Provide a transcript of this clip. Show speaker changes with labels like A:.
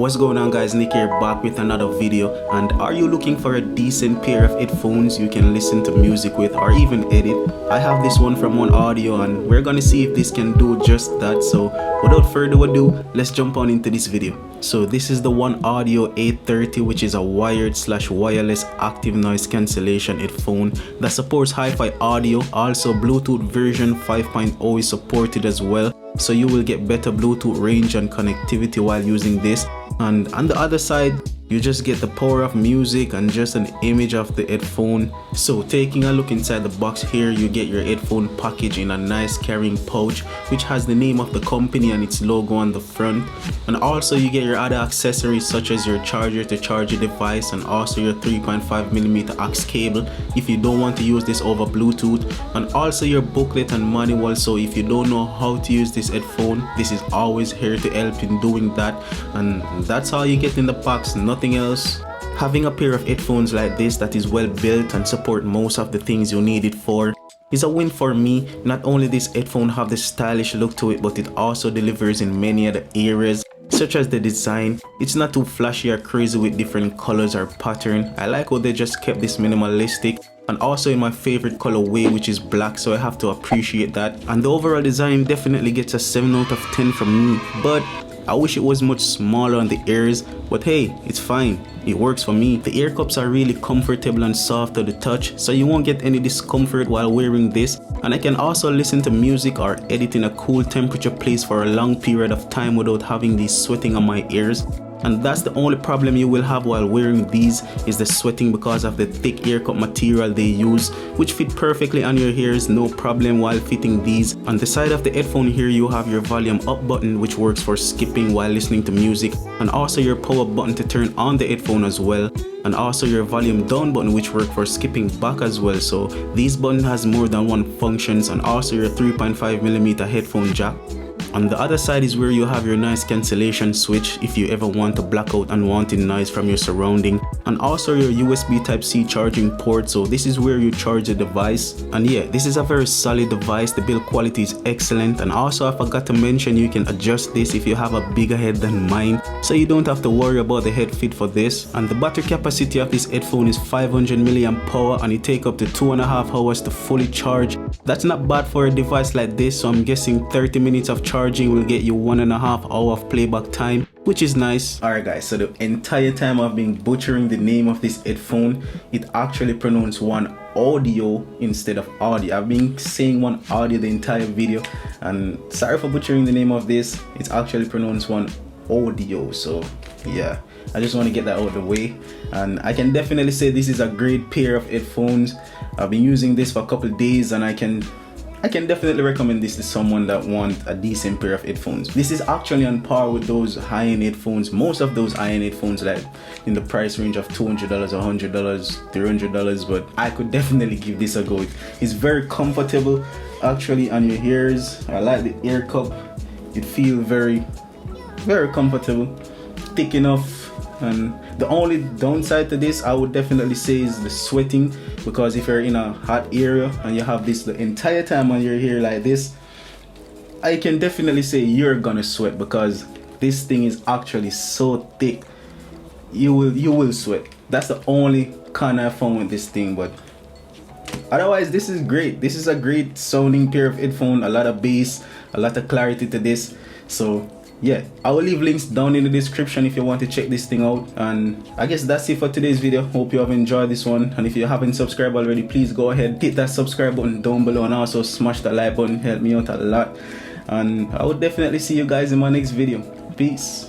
A: What's going on, guys? Nick here, back with another video. And are you looking for a decent pair of headphones you can listen to music with or even edit? I have this one from OneOdio and we're gonna see if this can do just that. So without further ado, let's jump on into this video. So this is the OneOdio A30, which is a wired/wireless active noise cancellation headphone that supports hi-fi audio. Also Bluetooth version 5.0 is supported as well, so you will get better Bluetooth range and connectivity while using this. And on the other side, you just get the power of music and just an image of the headphone. So taking a look inside the box here, you get your headphone package in a nice carrying pouch which has the name of the company and its logo on the front. And also you get your other accessories such as your charger to charge your device, and also your 3.5mm aux cable if you don't want to use this over Bluetooth, and also your booklet and manual. So if you don't know how to use this headphone, this is always here to help in doing that. And that's all you get in the box, nothing else. Having a pair of headphones like this that is well built and support most of the things you need it for is a win for me. Not only this headphone have the stylish look to it, but it also delivers in many other areas, such as the design. It's not too flashy or crazy with different colors or pattern. I like how they just kept this minimalistic, and also in my favorite colorway, which is black, so I have to appreciate that. And the overall design definitely gets a 7 out of 10 from me, but I wish it was much smaller on the ears, but hey, it's fine. It works for me. The ear cups are really comfortable and soft to the touch, so you won't get any discomfort while wearing this. And I can also listen to music or edit in a cool temperature place for a long period of time without having these sweating on my ears. And that's the only problem you will have while wearing these, is the sweating because of the thick ear cup material they use, which fit perfectly on your ears, no problem while fitting these. On the side of the headphone here, you have your volume up button, which works for skipping while listening to music, and also your power button to turn on the headphone as well, and also your volume down button, which works for skipping back as well. So this button has more than one functions, and also your 3.5mm headphone jack. On the other side is where you have your noise cancellation switch if you ever want to block out unwanted noise from your surrounding, and also your USB Type-C charging port. So this is where you charge the device, and yeah, this is a very solid device. The build quality is excellent, and also I forgot to mention you can adjust this if you have a bigger head than mine, so you don't have to worry about the head fit for this. And the battery capacity of this headphone is 500 milliamp power, and it takes up to 2.5 hours to fully charge. That's not bad for a device like this, so I'm guessing 30 minutes of charging will get you 1.5 hour of playback time, which is nice. Alright guys, so the entire time I've been butchering the name of this headphone. It actually pronounced OneOdio instead of audio. I've been saying OneOdio the entire video, and sorry for butchering the name of this. It's actually pronounced OneOdio. So yeah, I just want to get that out of the way. And I can definitely say this is a great pair of headphones. I've been using this for a couple of days, and I can definitely recommend this to someone that wants a decent pair of headphones. This is actually on par with those high-end headphones. Most of those high-end headphones, like in the price range of $200, $100, $300, but I could definitely give this a go. It's very comfortable actually on your ears. I like the ear cup. It feels very comfortable, thick enough. And the only downside to this, I would definitely say, is the sweating, because if you're in a hot area and you have this the entire time on your hair like this, I can definitely say you're gonna sweat, because this thing is actually so thick. You will sweat. That's the only con I found with this thing, but otherwise this is great. This is a great sounding pair of headphones. A lot of bass, a lot of clarity to this. So yeah, I will leave links down in the description if you want to check this thing out. And I guess that's it for today's video. Hope you have enjoyed this one, and if you haven't subscribed already, please go ahead, hit that subscribe button down below, and also smash the like button. Help me out a lot, and I will definitely see you guys in my next video. Peace.